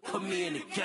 Put me in the game.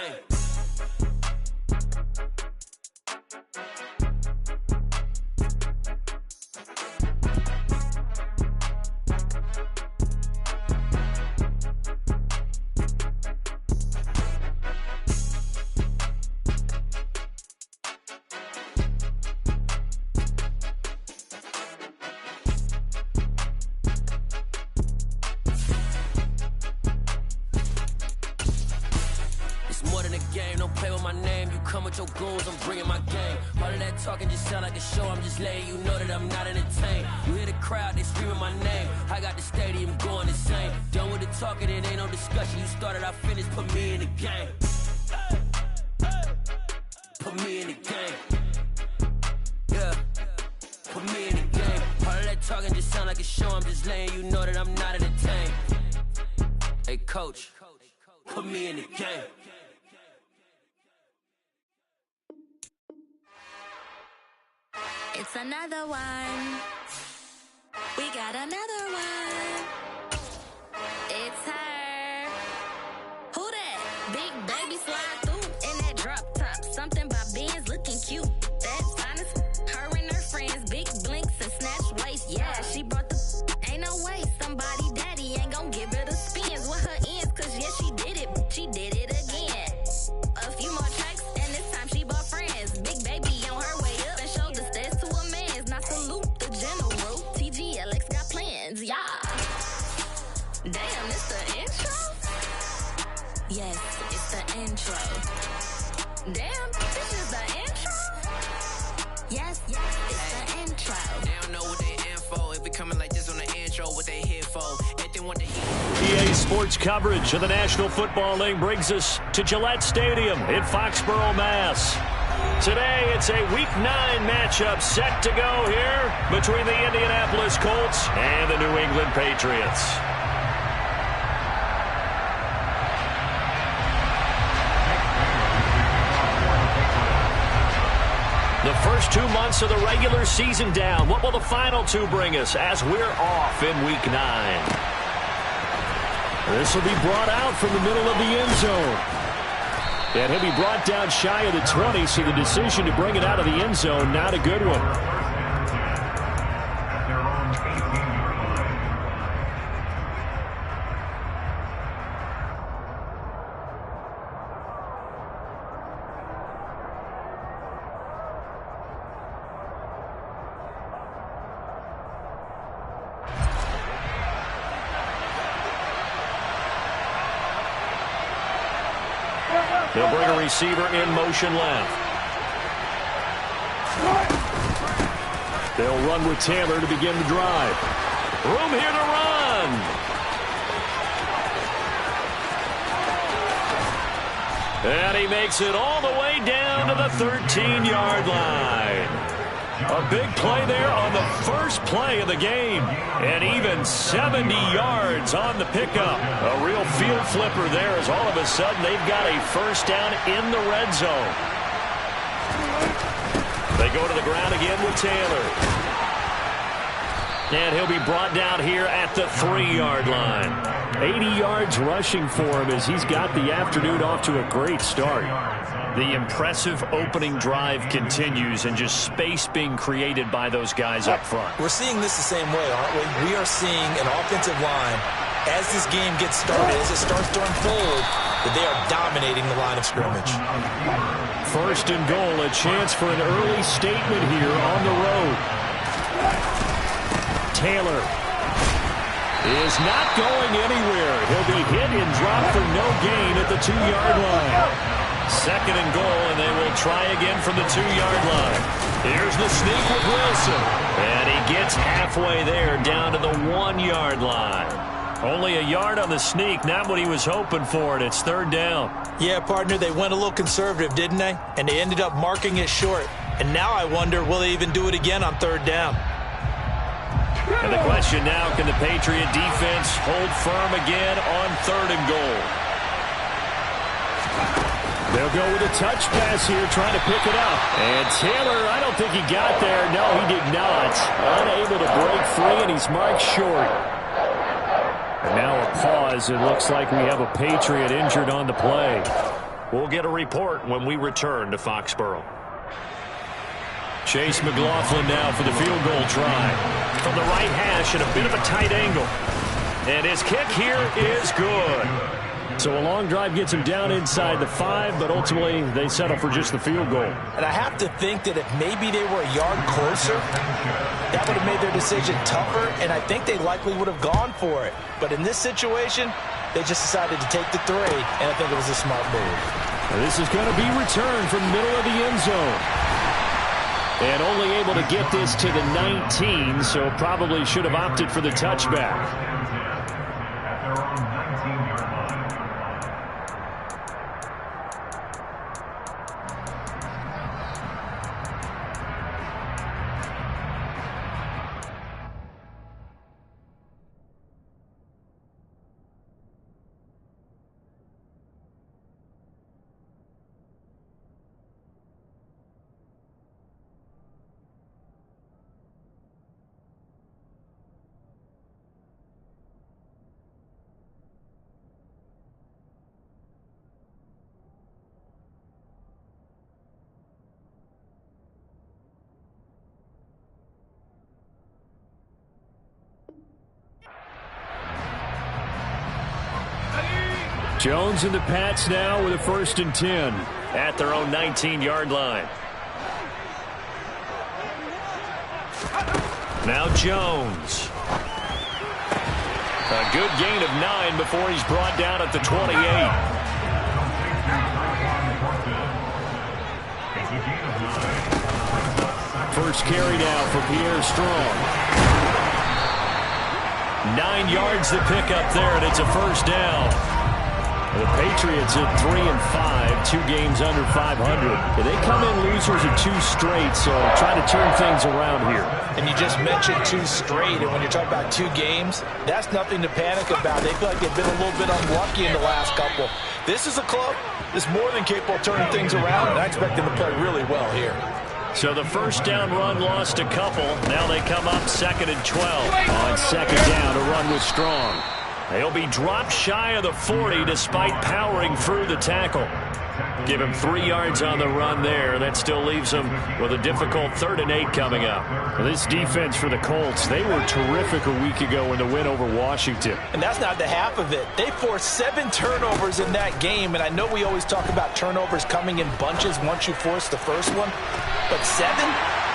Your goons, I'm bringing my game. All of that talking just sound like a show. I'm just letting you know that I'm not entertained. You hear the crowd, they screaming my name. I got the stadium going insane. Done with the talking, it ain't no discussion. You started, I finished, put me in the game. Put me in the game. Yeah, put me in the game. All of that talking just sound like a show. I'm just letting you know that I'm not entertained. Hey coach, put me in the game. It's another one. We got another one. It's her. Who that? Big baby slide through in that drop top. Something by Benz looking cute. That's honest. Her and her friends, big blinks and snatch waist. Yeah, she brought the. Ain't no way somebody daddy ain't gon' give her the spins with her ends. Cause yeah, she did it. She did it again. A few more tracks and this time she bought friends. Big baby on her way up and showed the stairs to a man's. Now salute the general. TGLX got plans, yeah. Damn, it's the intro? Yes, it's the intro. Damn, this is the intro? Yes, it's the intro. They don't know what they in for. If we coming like this on the intro, what they here for? If they want to hear. EA Sports coverage of the National Football League brings us to Gillette Stadium in Foxborough, Mass. Today, it's a Week 9 matchup set to go here between the Indianapolis Colts and the New England Patriots. The first 2 months of the regular season down. What will the final two bring us as we're off in Week 9? This will be brought out from the middle of the end zone. And he'll be brought down shy of the 20, so the decision to bring it out of the end zone, not a good one. They'll bring a receiver in motion left. They'll run with Taylor to begin the drive. Room here to run. And he makes it all the way down to the 13-yard line. A big play there on the first play of the game. And even 70 yards on the pickup. A real field flipper there as all of a sudden they've got a first down in the red zone. They go to the ground again with Taylor. And he'll be brought down here at the 3-yard line. 80 yards rushing for him as he's got the afternoon off to a great start. The impressive opening drive continues and just space being created by those guys up front. We're seeing this the same way, aren't we? We are seeing an offensive line, as this game gets started, as it starts to unfold, that they are dominating the line of scrimmage. First and goal, a chance for an early statement here on the road. Taylor is not going anywhere. He'll be hit and dropped for no gain at the 2-yard line. Second and goal, and they will try again from the 2-yard line. Here's the sneak with Wilson. And he gets halfway there down to the 1-yard line. Only a yard on the sneak, not what he was hoping for, and it's third down. Yeah, partner, they went a little conservative, didn't they? And they ended up marking it short. And now I wonder, will they even do it again on third down? And the question now, can the Patriot defense hold firm again on third and goal? They'll go with a touch pass here, trying to pick it up. And Taylor, I don't think he got there. No, he did not. Unable to break free, and he's marked short. And now a pause. It looks like we have a Patriot injured on the play. We'll get a report when we return to Foxborough. Chase McLaughlin now for the field goal try. From the right hash at a bit of a tight angle. And his kick here is good. So a long drive gets him down inside the 5, but ultimately they settle for just the field goal. And I have to think that if maybe they were a yard closer, that would have made their decision tougher, and I think they likely would have gone for it. But in this situation, they just decided to take the 3, and I think it was a smart move. Now this is going to be returned from the middle of the end zone. And only able to get this to the 19, so probably should have opted for the touchback. Jones and the Pats now with a 1st and 10 at their own 19-yard line. Now Jones. A good gain of 9 before he's brought down at the 28. First carry now for Pierre Strong. 9 yards to pick up there, and it's a 1st down. The Patriots at 3-5, 2 games under 500. They come in losers of 2 straight, so try to turn things around here. And you just mentioned 2 straight, and when you're talking about 2 games, that's nothing to panic about. They feel like they've been a little bit unlucky in the last couple. This is a club that's more than capable of turning things around, and I expect them to play really well here. So the 1st down run lost a couple. Now they come up 2nd and 12. On 2nd down, a run with Strong. They'll be dropped shy of the 40 despite powering through the tackle. Give him 3 yards on the run there. That still leaves him with a difficult 3rd and 8 coming up. Well, this defense for the Colts, they were terrific a week ago in the win over Washington. And that's not the half of it. They forced 7 turnovers in that game, and I know we always talk about turnovers coming in bunches once you force the first one, but 7?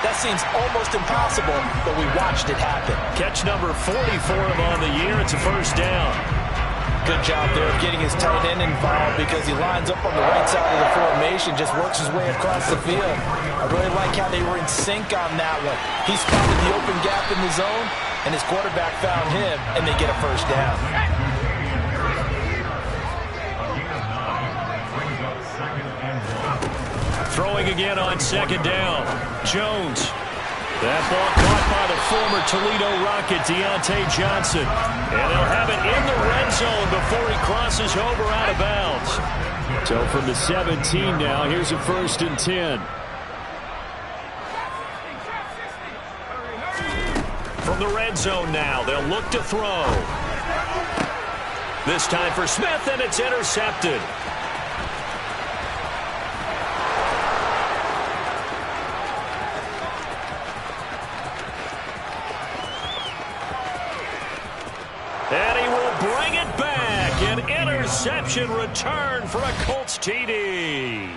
That seems almost impossible, but we watched it happen. Catch number 40 for him on the year. It's a 1st down. Good job there of getting his tight end involved because he lines up on the right side of the formation, just works his way across the field. I really like how they were in sync on that one. He spotted the open gap in the zone, and his quarterback found him, and they get a 1st down. Throwing again on 2nd down. Jones. That ball caught by the former Toledo Rocket, Deontay Johnson. And they'll have it in the red zone before he crosses over out of bounds. So from the 17 now, here's a 1st and 10. From the red zone now, they'll look to throw. This time for Smith, and it's intercepted. And he will bring it back. An interception return for a Colts TD.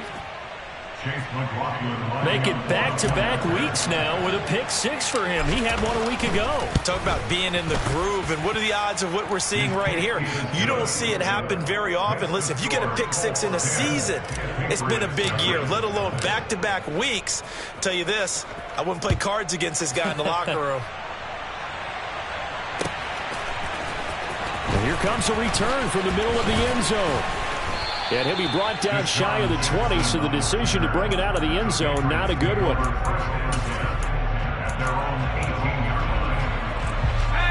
Make it back-to-back weeks now with a pick 6 for him. He had one a week ago. Talk about being in the groove, and what are the odds of what we're seeing right here? You don't see it happen very often. Listen, if you get a pick 6 in a season, it's been a big year, let alone back-to-back weeks. I'll tell you this, I wouldn't play cards against this guy in the locker room. And here comes a return from the middle of the end zone. And he'll be brought down shy of the 20, so the decision to bring it out of the end zone, not a good one.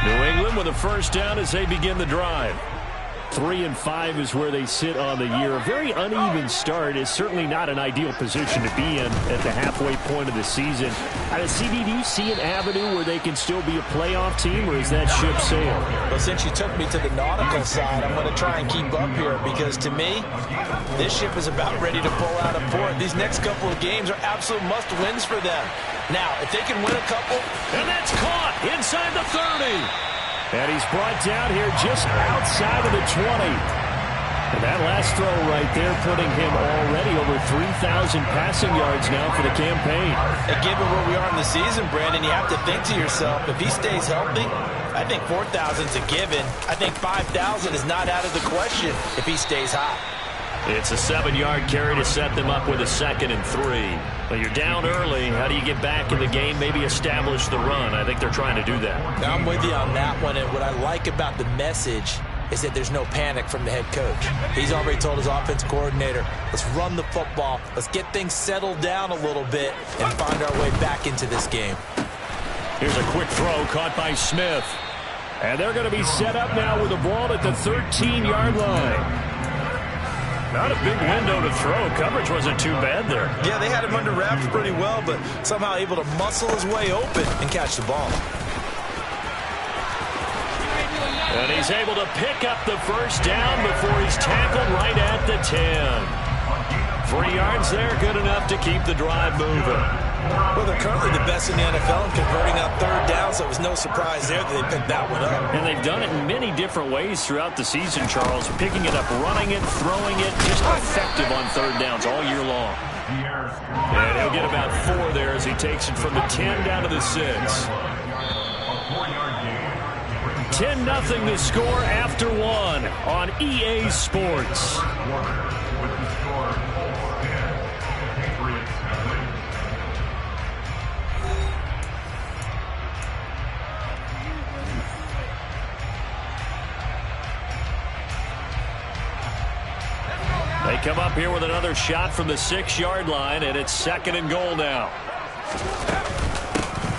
New England with a 1st down as they begin the drive. 3-5 is where they sit on the year. A very uneven start is certainly not an ideal position to be in at the halfway point of the season. CD, do you see an avenue where they can still be a playoff team, or is that ship sailed? Well, since you took me to the nautical side, I'm going to try and keep up here because, to me, this ship is about ready to pull out of port. These next couple of games are absolute must-wins for them. Now, if they can win a couple... And that's caught inside the 30. And he's brought down here just outside of the 20. And that last throw right there putting him already over 3,000 passing yards now for the campaign. And given where we are in the season, Brandon, you have to think to yourself, if he stays healthy, I think 4,000 is a given. I think 5,000 is not out of the question if he stays hot. It's a 7-yard carry to set them up with a 2nd and 3. Well, you're down early. How do you get back in the game, maybe establish the run? I think they're trying to do that. I'm with you on that one, and what I like about the message is that there's no panic from the head coach. He's already told his offense coordinator, let's run the football, let's get things settled down a little bit and find our way back into this game. Here's a quick throw caught by Smith. And they're going to be set up now with the ball at the 13-yard line. Not a big window to throw. Coverage wasn't too bad there. Yeah, they had him under wraps pretty well, but somehow able to muscle his way open and catch the ball. And he's able to pick up the first down before he's tackled right at the 10. 3 yards there, good enough to keep the drive moving. Well, they're currently the best in the NFL in converting on 3rd down, so it was no surprise there that they picked that one up. And they've done it in many different ways throughout the season, Charles. Picking it up, running it, throwing it, just effective on 3rd downs all year long. And he'll get about 4 there as he takes it from the 10 down to the 6. 10-0 the score after 1 on EA Sports. They come up here with another shot from the 6-yard line, and it's 2nd and goal now.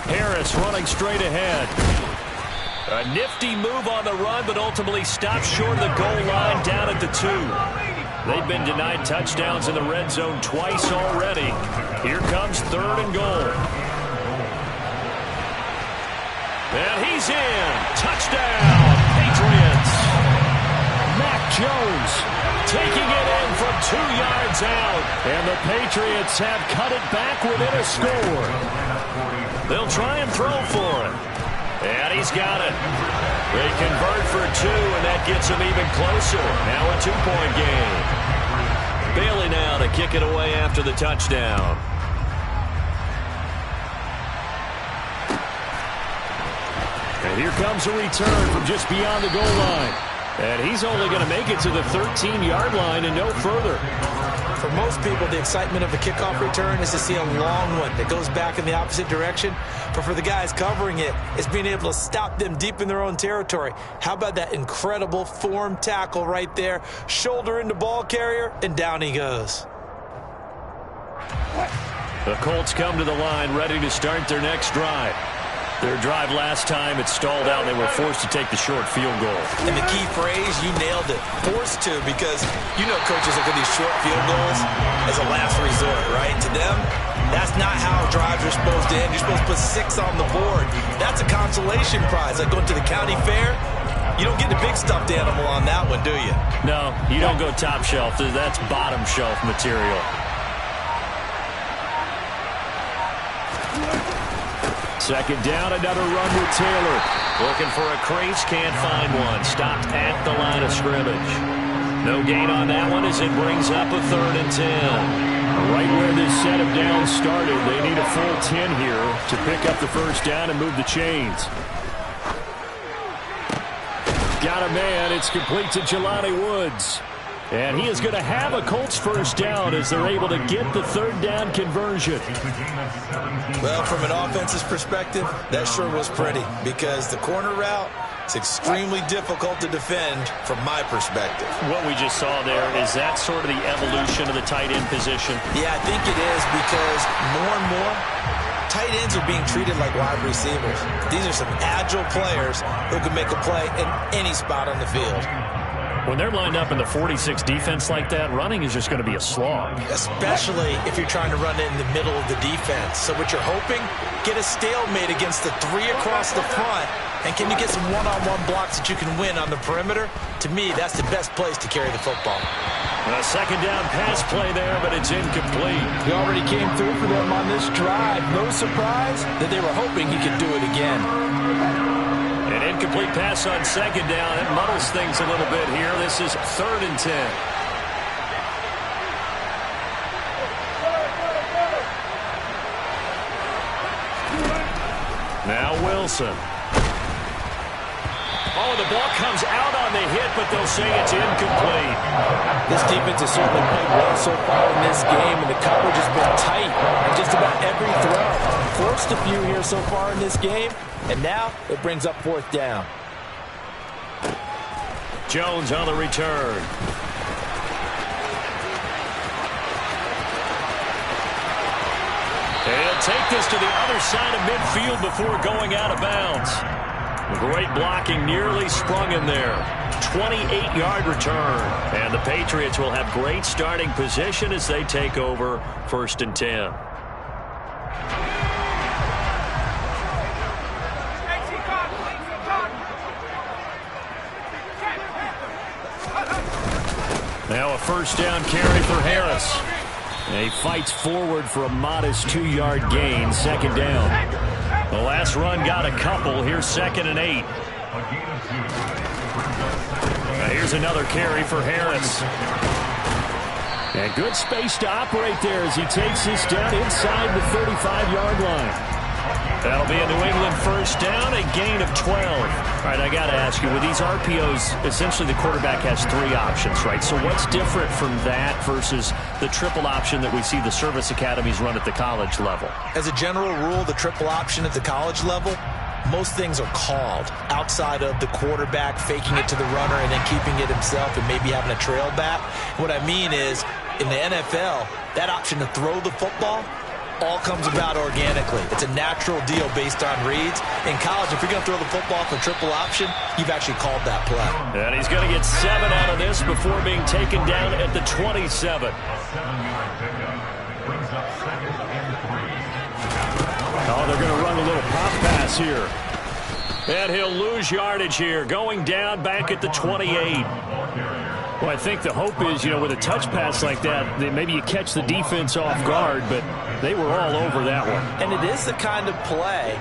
Harris running straight ahead. A nifty move on the run, but ultimately stopped short of the goal line down at the 2. They've been denied touchdowns in the red zone twice already. Here comes 3rd and goal. And he's in. Touchdown, Patriots. Mac Jones taking it in from 2 yards out. And the Patriots have cut it back within a score. They'll try and throw for it. And he's got it. They convert for 2, and that gets them even closer. Now a 2-point game. Bailey now to kick it away after the touchdown. And here comes a return from just beyond the goal line. And he's only going to make it to the 13-yard line and no further. For most people, the excitement of a kickoff return is to see a long one that goes back in the opposite direction. But for the guys covering it, it's being able to stop them deep in their own territory. How about that incredible form tackle right there? Shoulder into ball carrier, and down he goes. The Colts come to the line ready to start their next drive. Their drive last time, it stalled out, and they were forced to take the short field goal. And the key phrase, you nailed it, forced to, because you know coaches look at these short field goals as a last resort, right? To them, that's not how drives are supposed to end. You're supposed to put 6 on the board. That's a consolation prize, like going to the county fair. You don't get the big stuffed animal on that one, do you? No, you don't go top shelf. That's bottom shelf material. Second down, another run with Taylor. Looking for a crease, can't find one. Stopped at the line of scrimmage. No gain on that one as it brings up a 3rd and 10. Right where this set of downs started, they need a full 10 here to pick up the first down and move the chains. Got a man, it's complete to Jelani Woods. And he is going to have a Colts first down as they're able to get the 3rd down conversion. Well, from an offense's perspective, that sure was pretty because the corner route is extremely difficult to defend from my perspective. What we just saw there, is that sort of the evolution of the tight end position? Yeah, I think it is because more and more tight ends are being treated like wide receivers. These are some agile players who can make a play in any spot on the field. When they're lined up in the 46 defense like that, running is just going to be a slog. Especially if you're trying to run it in the middle of the defense. So what you're hoping, get a stalemate against the three across the front. And can you get some one-on-one blocks that you can win on the perimeter? To me, that's the best place to carry the football. A second down pass play there, but it's incomplete. He already came through for them on this drive. No surprise that they were hoping he could do it again. An incomplete pass on second down. It muddles things a little bit here. This is 3rd and 10. Now Wilson. Oh, the ball comes out on the hit, but they'll say it's incomplete. This defense has certainly played well so far in this game, and the coverage has been tight on just about every throw. Forced a few here so far in this game, and now it brings up 4th down. Jones on the return. He'll take this to the other side of midfield before going out of bounds. Great blocking, nearly sprung in there. 28-yard return. And the Patriots will have great starting position as they take over 1st and 10. Now a 1st down carry for Harris. And he fights forward for a modest 2-yard gain, 2nd down. The last run got a couple. Here's 2nd and 8. Now here's another carry for Harris. And good space to operate there as he takes this down inside the 35-yard line. That'll be a New England 1st down, a gain of 12. All right, I got to ask you, with these RPOs, essentially the quarterback has 3 options, right? So what's different from that versus the triple option that we see the service academies run at the college level? As a general rule, the triple option at the college level, most things are called outside of the quarterback faking it to the runner and then keeping it himself and maybe having a trail back. What I mean is, in the NFL, that option to throw the football all comes about organically. It's a natural deal based on reads. In college, if you're going to throw the football for triple option, you've actually called that play. And he's going to get 7 out of this before being taken down at the 27. Oh, they're going to run a little pop pass here. And he'll lose yardage here, going down back at the 28. Well, I think the hope is, with a touch pass like that, maybe you catch the defense off guard, but they were all over that one. And it is the kind of play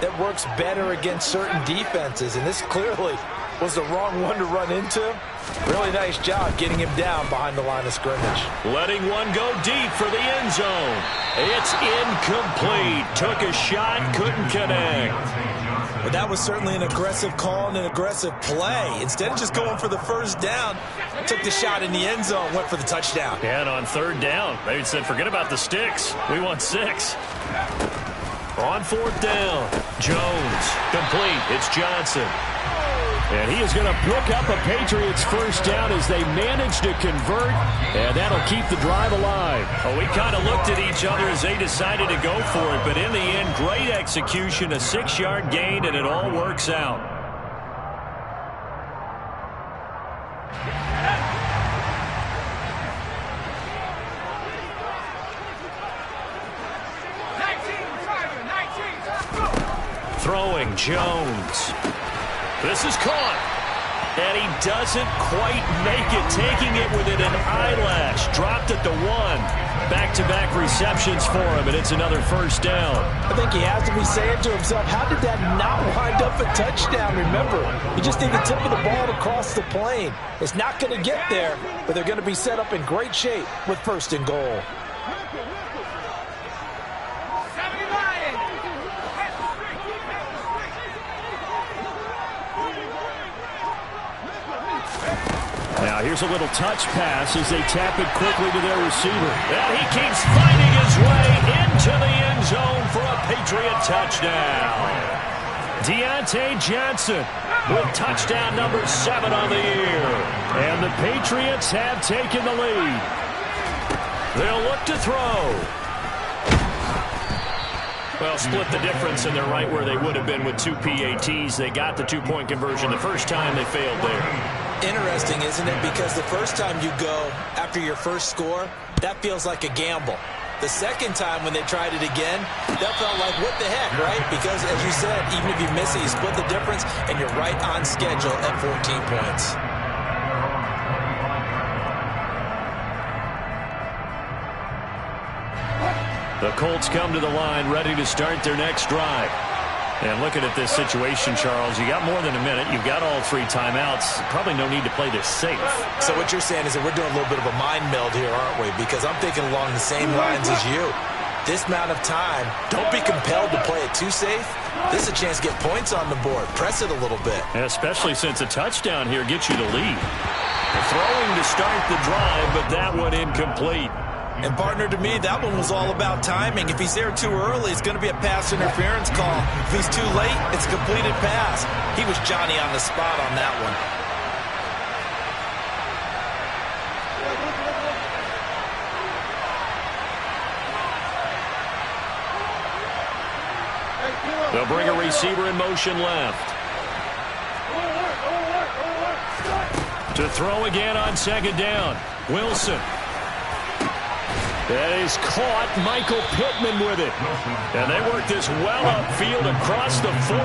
that works better against certain defenses, and this clearly was the wrong one to run into. Really nice job getting him down behind the line of scrimmage. Letting one go deep for the end zone. It's incomplete. Took a shot, couldn't connect. But that was certainly an aggressive call and an aggressive play. Instead of just going for the 1st down, took the shot in the end zone, went for the touchdown. And on 3rd down, they said, forget about the sticks. We want 6. On 4th down, Jones, complete. It's Johnson. And he is going to pick up a Patriots 1st down as they manage to convert, and that'll keep the drive alive. Well, we kind of looked at each other as they decided to go for it, but in the end, great execution, a 6-yard gain, and it all works out. Throwing, Jones. This is caught. And he doesn't quite make it, taking it within an eyelash. Dropped at the 1. Back-to-back receptions for him, and it's another 1st down. I think he has to be saying to himself, how did that not wind up a touchdown? Remember, you just need the tip of the ball to cross the plane. It's not going to get there, but they're going to be set up in great shape with 1st and goal. Now here's a little touch pass as they tap it quickly to their receiver. And he keeps fighting his way into the end zone for a Patriot touchdown. Deontay Johnson with touchdown number 7 on the year. And the Patriots have taken the lead. They'll look to throw. Well, split the difference, and they're right where they would have been with 2 PATs. They got the 2-point conversion the first time. They failed there. Interesting, isn't it? Because the first time you go after your first score, that feels like a gamble. The second time when they tried it again, that felt like, what the heck, right? Because, as you said, even if you miss it, you split the difference, and you're right on schedule at 14 points. The Colts come to the line, ready to start their next drive. And looking at this situation, Charles, you got more than a minute. You've got all 3 timeouts. Probably no need to play this safe. So what you're saying is that we're doing a little bit of a mind meld here, aren't we? Because I'm thinking along the same lines as you. This amount of time, don't be compelled to play it too safe. This is a chance to get points on the board. Press it a little bit. Especially since a touchdown here gets you the lead. Throwing to start the drive, but that one incomplete. And, partner, to me, that one was all about timing. If he's there too early, it's going to be a pass interference call. If he's too late, it's a completed pass. He was Johnny on the spot on that one. They'll bring a receiver in motion left. To throw again on second down. Wilson. That is caught. Michael Pittman with it. And they work this well upfield across the 45.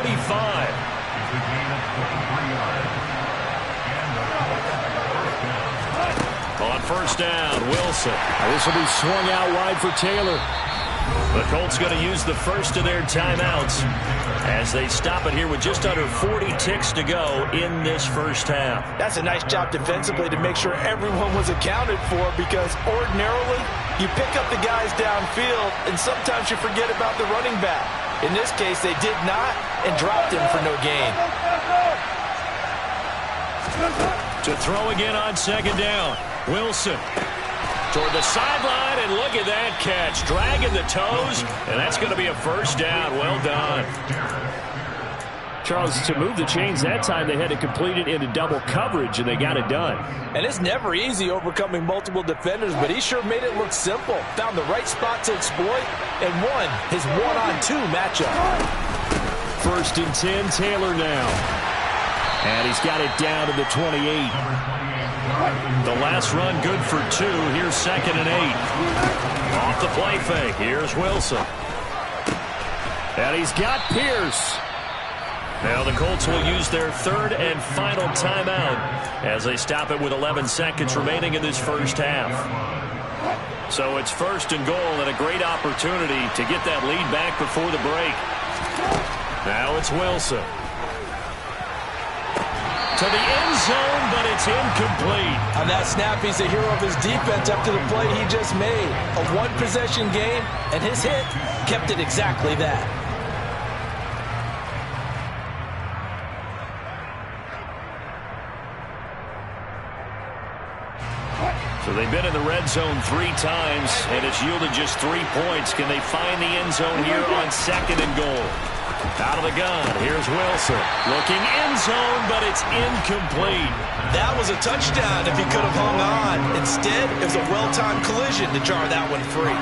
On first down, Wilson. This will be swung out wide for Taylor. The Colts going to use the first of their timeouts as they stop it here with just under 40 ticks to go in this first half. That's a nice job defensively to make sure everyone was accounted for, because ordinarily you pick up the guys downfield and sometimes you forget about the running back. In this case, they did not and dropped him for no gain. To throw again on second down, Wilson. Toward the sideline, and look at that catch. Dragging the toes, and that's going to be a first down. Well done. Charles, to move the chains that time, they had to complete it into double coverage, and they got it done. And it's never easy overcoming multiple defenders, but he sure made it look simple. Found the right spot to exploit and won his one-on-two matchup. First and 10, Taylor now. And he's got it down to the 28. The last run good for 2. Here's second and 8. Off the play fake. Here's Wilson. And he's got Pierce. Now the Colts will use their third and final timeout as they stop it with 11 seconds remaining in this first half. So it's first and goal, and a great opportunity to get that lead back before the break. Now it's Wilson. To the end zone, but it's incomplete. On that snap, he's the hero of his defense up to the play he just made. A one-possession game, and his hit kept it exactly that. So they've been in the red zone 3 times, and it's yielded just 3 points. Can they find the end zone here on second and goal? Out of the gun, here's Wilson. Looking end zone, but it's incomplete. That was a touchdown if he could have hung on. Instead, it was a well-timed collision to jar that one free.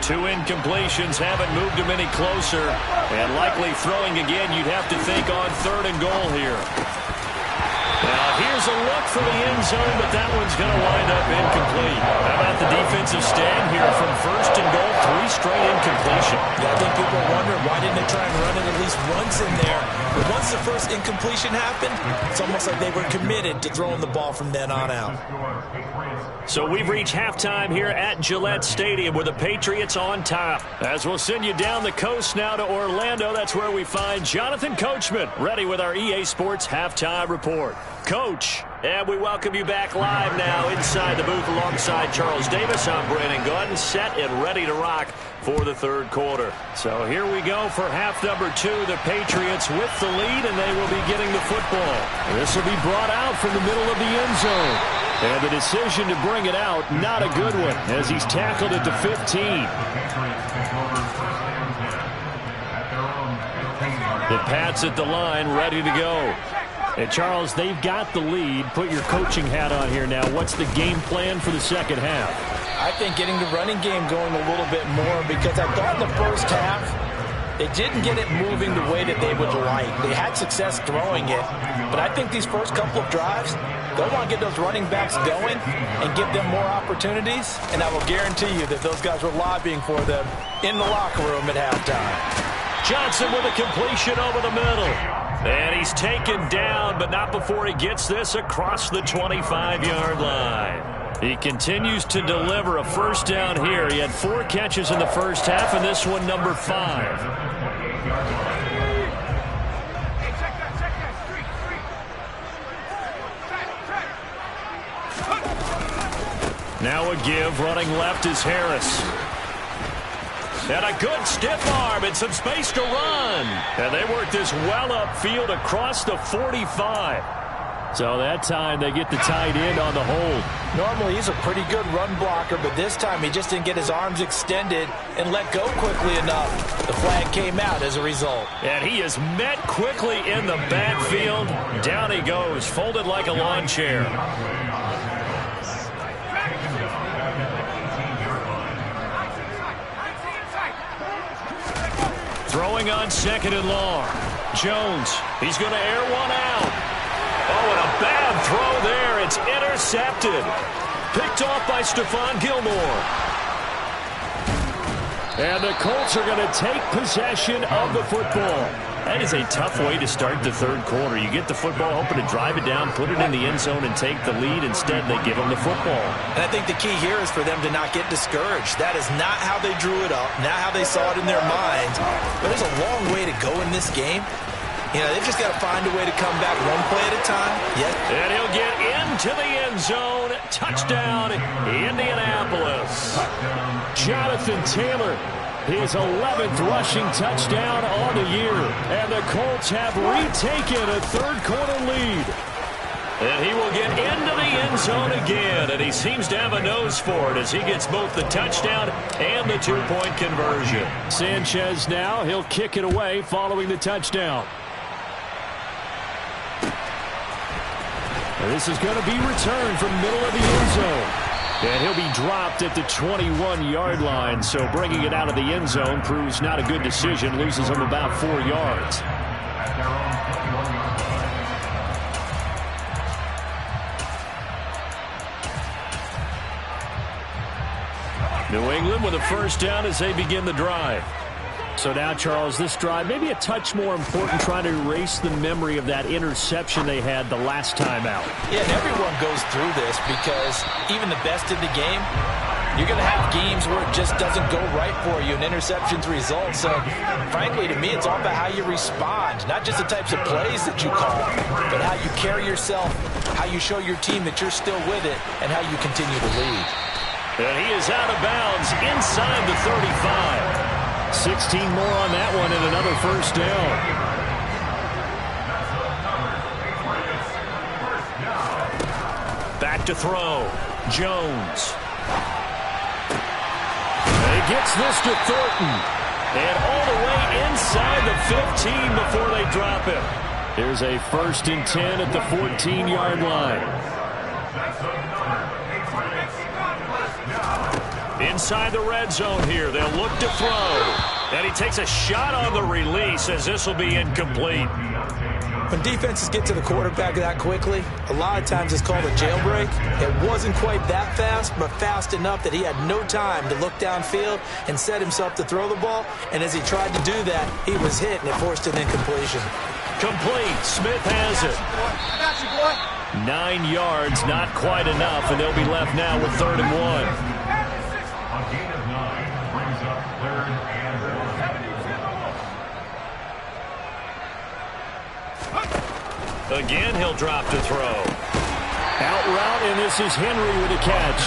2 incompletions haven't moved him any closer. And likely throwing again, you'd have to think on third and goal here. Now, here's a look for the end zone, but that one's going to wind up incomplete. How about the defensive stand here from first and goal? 3 straight incompletion. Yeah, I think people are wondering, why didn't they try and run it at least once in there? But once the first incompletion happened, it's almost like they were committed to throwing the ball from then on out. So we've reached halftime here at Gillette Stadium with the Patriots on top. As we'll send you down the coast now to Orlando, that's where we find Jonathan Coachman ready with our EA Sports Halftime Report. Coach, and we welcome you back live now inside the booth alongside Charles Davis. I'm Brandon Gunn, set and ready to rock for the third quarter. So here we go for half number 2. The Patriots with the lead, and they will be getting the football. This will be brought out from the middle of the end zone. And the decision to bring it out, not a good one, as he's tackled at the 15. The Pats at the line, ready to go. And Charles, they've got the lead. Put your coaching hat on here now. What's the game plan for the second half? I think getting the running game going a little bit more, because I thought in the first half They didn't get it moving the way that they would like. They had success throwing it, but I think these first couple of drives, they'll want to get those running backs going and give them more opportunities, and I will guarantee you that those guys were lobbying for them in the locker room at halftime. Johnson with a completion over the middle. And he's taken down, but not before he gets this across the 25-yard line. He continues to deliver a first down here. He had 4 catches in the first half, and this one number 5. Now a give, running left is Harris. And a good stiff arm and some space to run. And they work this well upfield across the 45. So that time they get the tight end on the hold. Normally he's a pretty good run blocker, but this time he just didn't get his arms extended and let go quickly enough. The flag came out as a result. And he is met quickly in the backfield. Down he goes, folded like a lawn chair. Throwing on 2nd and long. Jones, he's going to air one out. Oh, and a bad throw there. It's intercepted. Picked off by Stephon Gilmore. And the Colts are going to take possession of the football. That is a tough way to start the third quarter. You get the football, hoping to drive it down, put it in the end zone, and take the lead. Instead, they give them the football. And I think the key here is for them to not get discouraged. That is not how they drew it up, not how they saw it in their minds. But there's a long way to go in this game. You know, they've just got to find a way to come back one play at a time. Yes. And he'll get into the end zone. Touchdown, Indianapolis. Jonathan Taylor, his 11th rushing touchdown on the year. And the Colts have retaken a third-quarter lead. And he will get into the end zone again. And he seems to have a nose for it as he gets both the touchdown and the two-point conversion. Sanchez now, he'll kick it away following the touchdown. And this is going to be returned from middle of the end zone. And he'll be dropped at the 21-yard line. So bringing it out of the end zone proves not a good decision. Loses him about 4 yards. New England with a first down as they begin the drive. So now, Charles, this drive maybe a touch more important, trying to erase the memory of that interception they had the last time out. Yeah, and everyone goes through this because even the best in the game, you're going to have games where it just doesn't go right for you, and interceptions result. So, frankly, to me, it's all about how you respond, not just the types of plays that you call, but how you carry yourself, how you show your team that you're still with it, and how you continue to lead. And he is out of bounds inside the 35. 16 more on that one and another first down. Back to throw. Jones. And he gets this to Thornton. And all the way inside the 15 before they drop him. Here's a 1st and 10 at the 14-yard line. Inside the red zone here. They'll look to throw. And he takes a shot on the release as this will be incomplete. When defenses get to the quarterback that quickly, a lot of times it's called a jailbreak. It wasn't quite that fast, but fast enough that he had no time to look downfield and set himself to throw the ball. And as he tried to do that, he was hit, and it forced an incompletion. Complete. Smith has it. 9 yards, not quite enough, and they'll be left now with 3rd and 1. Again, he'll drop to throw. Out route, and this is Henry with a catch.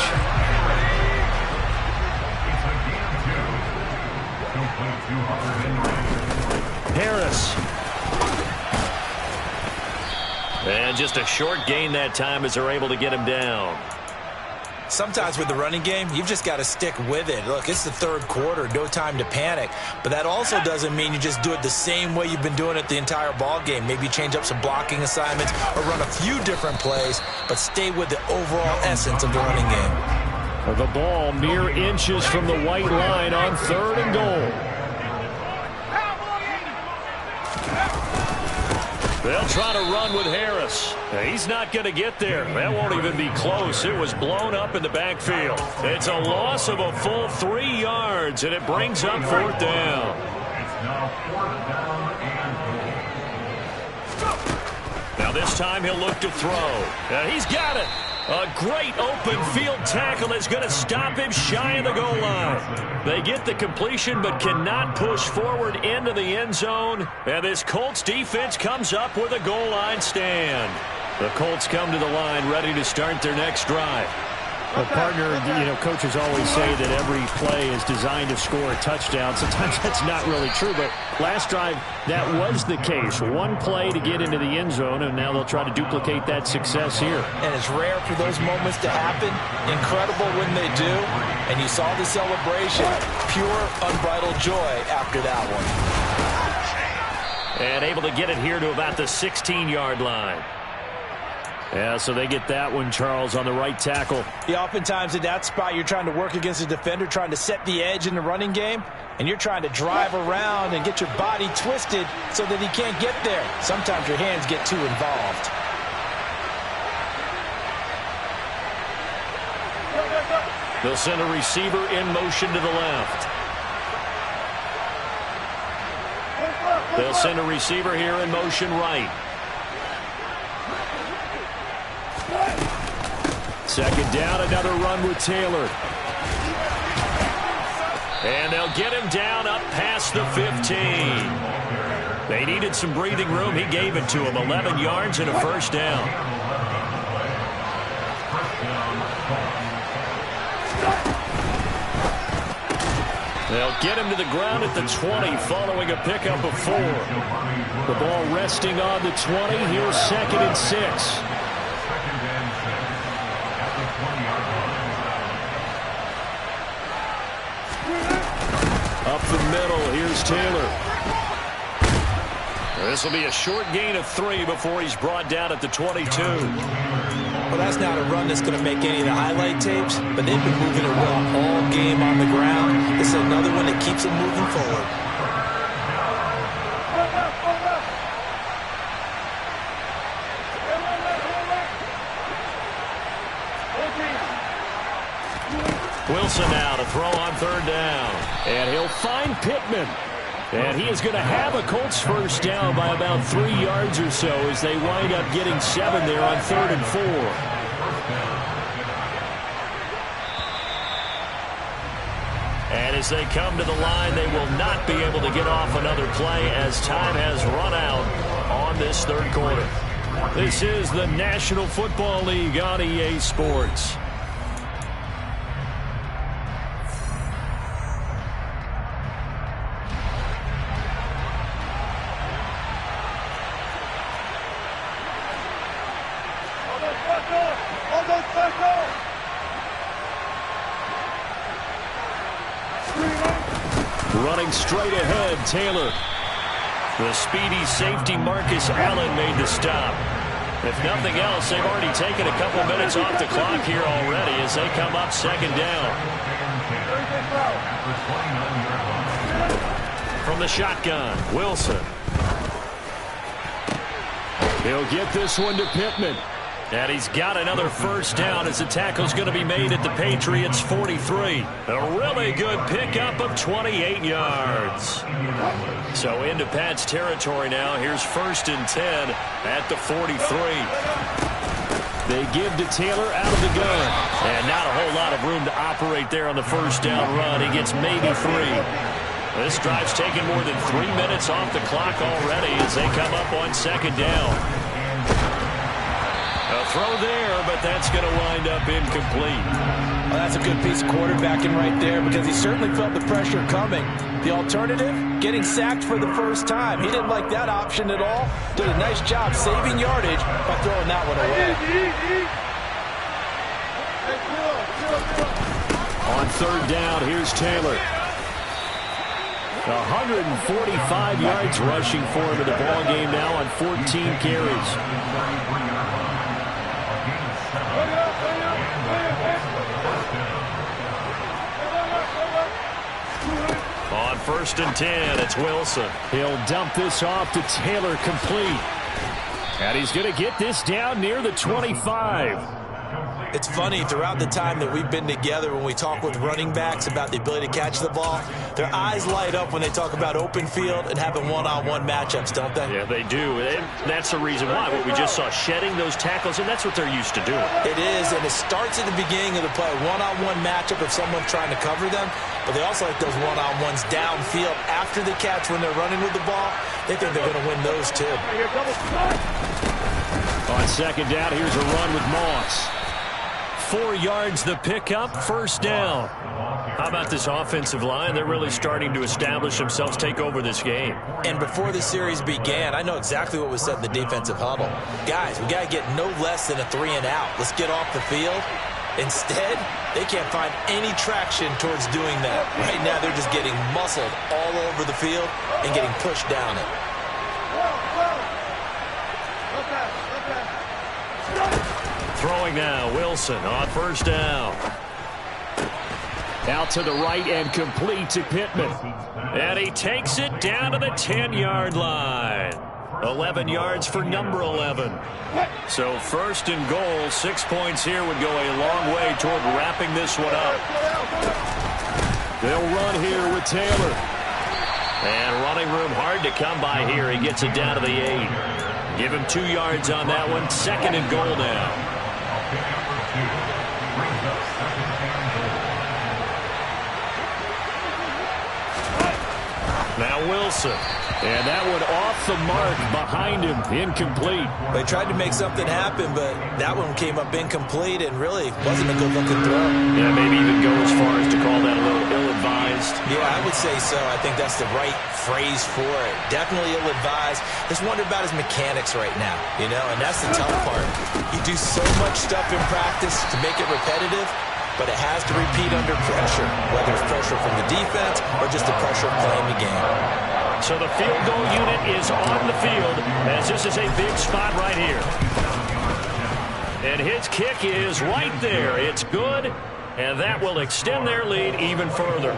Harris. And just a short gain that time as they're able to get him down. Sometimes with the running game, you've just got to stick with it. Look, it's the third quarter, no time to panic. But that also doesn't mean you just do it the same way you've been doing it the entire ball game. Maybe change up some blocking assignments or run a few different plays, but stay with the overall essence of the running game. The ball mere inches from the white line on 3rd and goal. They'll try to run with Harris. He's not going to get there. That won't even be close. It was blown up in the backfield. It's a loss of a full 3 yards, and it brings up 4th down. Now this time he'll look to throw. He's got it. A great open field tackle is going to stop him shy of the goal line. They get the completion but cannot push forward into the end zone. And this Colts defense comes up with a goal line stand. The Colts come to the line ready to start their next drive. Well, partner, coaches always say that every play is designed to score a touchdown. Sometimes that's not really true, but last drive, that was the case. One play to get into the end zone, and now they'll try to duplicate that success here. And it's rare for those moments to happen. Incredible when they do. And you saw the celebration. Pure, unbridled joy after that one. And able to get it here to about the 16-yard line. Yeah, so they get that one, Charles, on the right tackle. Yeah, oftentimes in that spot, you're trying to work against a defender, trying to set the edge in the running game, and you're trying to drive around and get your body twisted so that he can't get there. Sometimes your hands get too involved. They'll send a receiver in motion to the left. They'll send a receiver here in motion right. Second down, another run with Taylor. And they'll get him down up past the 15. They needed some breathing room. He gave it to him. 11 yards and a first down. They'll get him to the ground at the 20 following a pickup of 4. The ball resting on the 20. Here's 2nd and 6. Up the middle, here's Taylor. This will be a short gain of 3 before he's brought down at the 22. Well, that's not a run that's going to make any of the highlight tapes, but they've been moving it well all game on the ground. This is another one that keeps them moving forward. Wilson now to throw on 3rd down. And he'll find Pittman. And he is going to have a Colts first down by about 3 yards or so as they wind up getting 7 there on 3rd and 4. And as they come to the line, they will not be able to get off another play as time has run out on this 3rd quarter. This is the National Football League on EA Sports. Running straight ahead, Taylor. The speedy safety Marcus Allen made the stop. If nothing else, they've already taken a couple minutes off the clock here already as they come up 2nd down. From the shotgun, Wilson. He'll get this one to Pittman. And he's got another first down as the tackle's going to be made at the Patriots' 43. A really good pickup of 28 yards. So into Pat's territory now. Here's 1st and 10 at the 43. They give to Taylor out of the gun. And not a whole lot of room to operate there on the first down run. He gets maybe 3. This drive's taken more than 3 minutes off the clock already as they come up on 2nd down. A throw there, but that's going to wind up incomplete. Well, that's a good piece of quarterbacking right there because he certainly felt the pressure coming. The alternative, getting sacked for the first time. He didn't like that option at all. Did a nice job saving yardage by throwing that one away. On 3rd down, here's Taylor. 145 yards rushing for him in the ball game now on 14 carries. On 1st and 10, it's Wilson. He'll dump this off to Taylor, complete. And he's going to get this down near the 25. It's funny, throughout the time that we've been together, when we talk with running backs about the ability to catch the ball, their eyes light up when they talk about open field and having one-on-one matchups, don't they? Yeah, they do. And that's the reason why. What we just saw, shedding those tackles, and that's what they're used to doing. It is, and it starts at the beginning of the play. One-on-one matchup if someone's trying to cover them, but they also like those one-on-ones downfield after the catch when they're running with the ball. They think they're going to win those, too. On second down, here's a run with Moss. 4 yards the pickup, first down. How about this offensive line? They're really starting to establish themselves, take over this game. And before the series began, I know exactly what was said in the defensive huddle. Guys, we got to get no less than a 3-and-out. Let's get off the field. Instead, they can't find any traction towards doing that. Right now, they're just getting muscled all over the field and getting pushed down it. Throwing now, Wilson on first down. Out to the right and complete to Pittman. And he takes it down to the 10-yard line. 11 yards for number 11. So first and goal, 6 points here would go a long way toward wrapping this one up. They'll run here with Taylor. And running room hard to come by here. He gets it down to the 8. Give him 2 yards on that one. Second and goal now. Now Wilson. And that one off the mark behind him. Incomplete. They tried to make something happen, but that one came up incomplete and really wasn't a good-looking throw. Yeah, maybe even go as far as to call that a little ill-advised. Yeah, I would say so. I think that's the right phrase for it. Definitely ill-advised. Just wonder about his mechanics right now, you know, and that's the tough part. You do so much stuff in practice to make it repetitive, but it has to repeat under pressure, whether it's pressure from the defense or just the pressure of playing the game. So the field goal unit is on the field as this is a big spot right here. And his kick is right there. It's good, and that will extend their lead even further.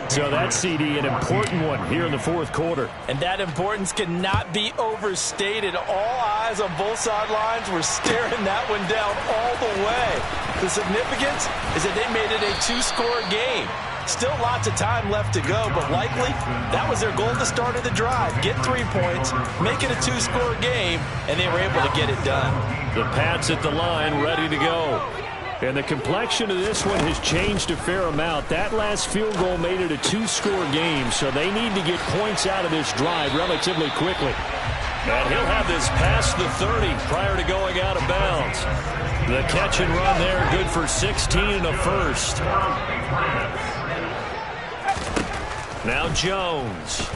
So that's, CD, an important one here in the fourth quarter. And that importance cannot be overstated. All eyes on both sidelines were staring that one down all the way. The significance is that they made it a 2-score game. Still lots of time left to go, but likely that was their goal at the start of the drive. Get 3 points, make it a 2-score game, and they were able to get it done. The Pats at the line ready to go. And the complexion of this one has changed a fair amount. That last field goal made it a 2-score game, so they need to get points out of this drive relatively quickly. And he'll have this past the 30 prior to going out of bounds. The catch and run there, good for 16 and a first. Now Jones.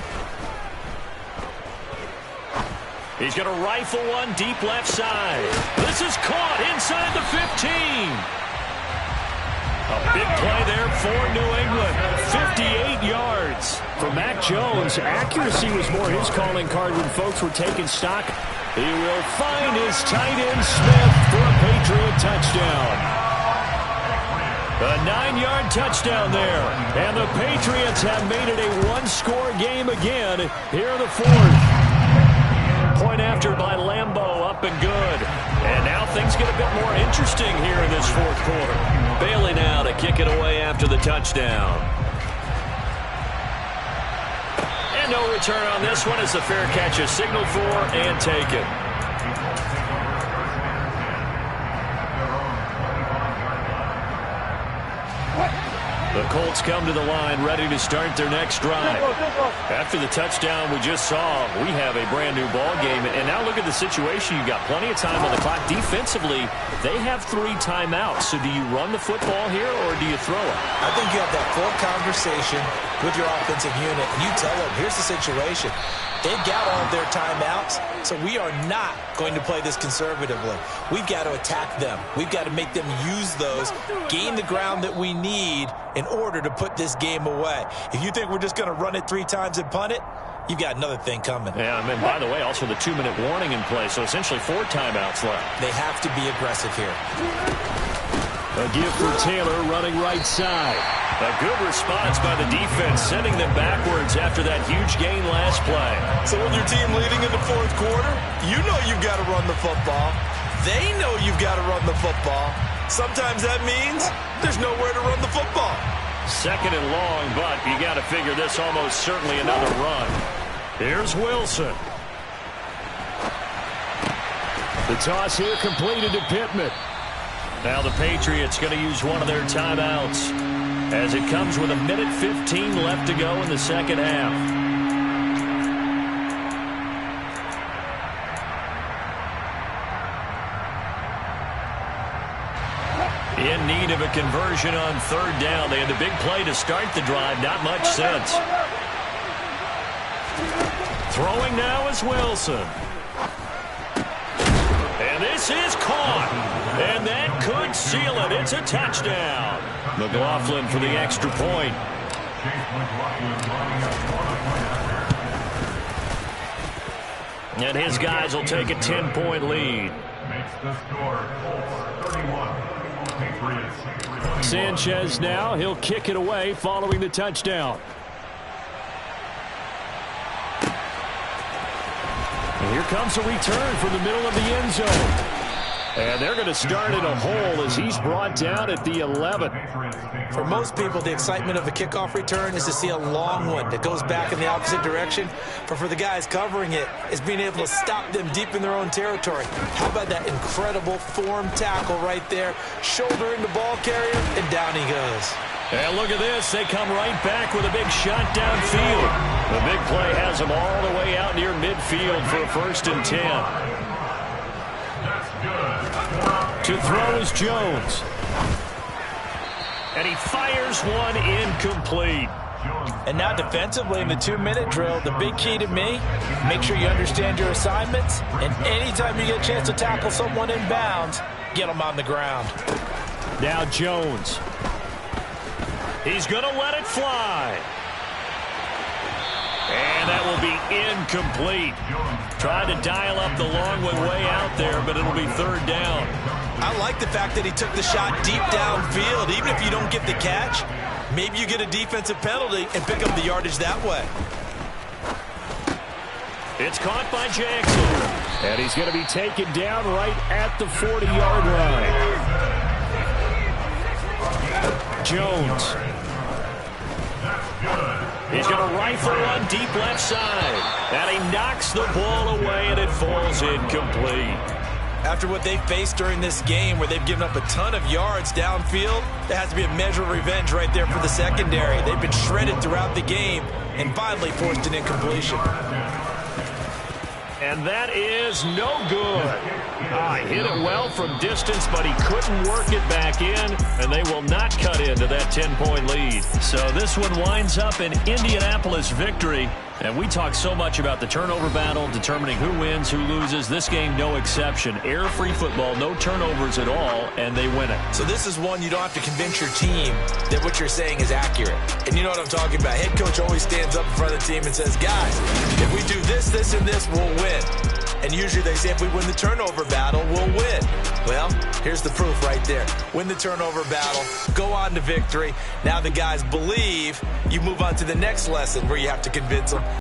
He's going to rifle one deep left side. This is caught inside the 15. A big play there for New England. 58 yards for Mac Jones. Accuracy was more his calling card when folks were taking stock. He will find his tight end Smith for a Patriot touchdown. A 9-yard touchdown there. And the Patriots have made it a 1-score game again here in the fourth. Point after by Lambeau, up and good. And now things get a bit more interesting here in this fourth quarter. Bailey now to kick it away after the touchdown. And no return on this one as the fair catch is signaled for and taken. The Colts come to the line ready to start their next drive. After the touchdown we just saw, we have a brand new ball game. And now look at the situation. You've got plenty of time on the clock. Defensively, they have 3 timeouts. So do you run the football here or do you throw it? I think you have that full conversation with your offensive unit. And you tell them, here's the situation. They've got all of their timeouts, so we are not going to play this conservatively. We've got to attack them. We've got to make them use those, gain the ground that we need in order to put this game away. If you think we're just going to run it 3 times and punt it, you've got another thing coming. Yeah, and by the way, also the 2-minute warning in play, so essentially 4 timeouts left. They have to be aggressive here. A give for Taylor running right side. A good response by the defense, sending them backwards after that huge gain last play. So with your team leading in the fourth quarter, you know you've got to run the football. They know you've got to run the football. Sometimes that means there's nowhere to run the football. Second and long, but you got to figure this almost certainly another run. Here's Wilson. The toss here completed to Pittman. Now the Patriots going to use one of their timeouts as it comes with 1:15 left to go in the second half. In need of a conversion on third down. They had the big play to start the drive. Not much sense. Throwing now is Wilson. And this is caught. And that could seal it. It's a touchdown. McLaughlin for the extra point. And his guys will take a 10-point lead. Sanchez now. He'll kick it away following the touchdown. And here comes a return from the middle of the end zone. And they're going to start in a hole as he's brought down at the 11. For most people, the excitement of a kickoff return is to see a long one that goes back in the opposite direction. But for the guys covering it, it's being able to stop them deep in their own territory. How about that incredible form tackle right there? Shouldering the ball carrier, and down he goes. And look at this. They come right back with a big shot downfield. The big play has them all the way out near midfield for a 1st and 10. To throw is Jones. And he fires one incomplete. And now defensively in the 2-minute drill, the big key to me, make sure you understand your assignments. And anytime you get a chance to tackle someone in bounds, get them on the ground. Now Jones. He's going to let it fly. And that will be incomplete. Tried to dial up the long one way out there, but it'll be 3rd down. I like the fact that he took the shot deep downfield. Even if you don't get the catch, maybe you get a defensive penalty and pick up the yardage that way. It's caught by Jackson. And he's going to be taken down right at the 40-yard line. Jones. He's going to rifle one deep left side. And he knocks the ball away, and it falls incomplete. After what they faced during this game where they've given up a ton of yards downfield, there has to be a measure of revenge right there for the secondary. They've been shredded throughout the game and finally forced an incompletion. And that is no good. He hit it well from distance, but he couldn't work it back in, and they will not cut into that 10-point lead. So this one winds up an Indianapolis victory. And we talk so much about the turnover battle, determining who wins, who loses. This game, no exception. Error-free football, no turnovers at all, and they win it. So this is one you don't have to convince your team that what you're saying is accurate. And you know what I'm talking about. Head coach always stands up in front of the team and says, guys, if we do this, this, and this, we'll win. And usually they say if we win the turnover battle, we'll win. Well, here's the proof right there. Win the turnover battle, go on to victory. Now the guys believe. You move on to the next lesson where you have to convince them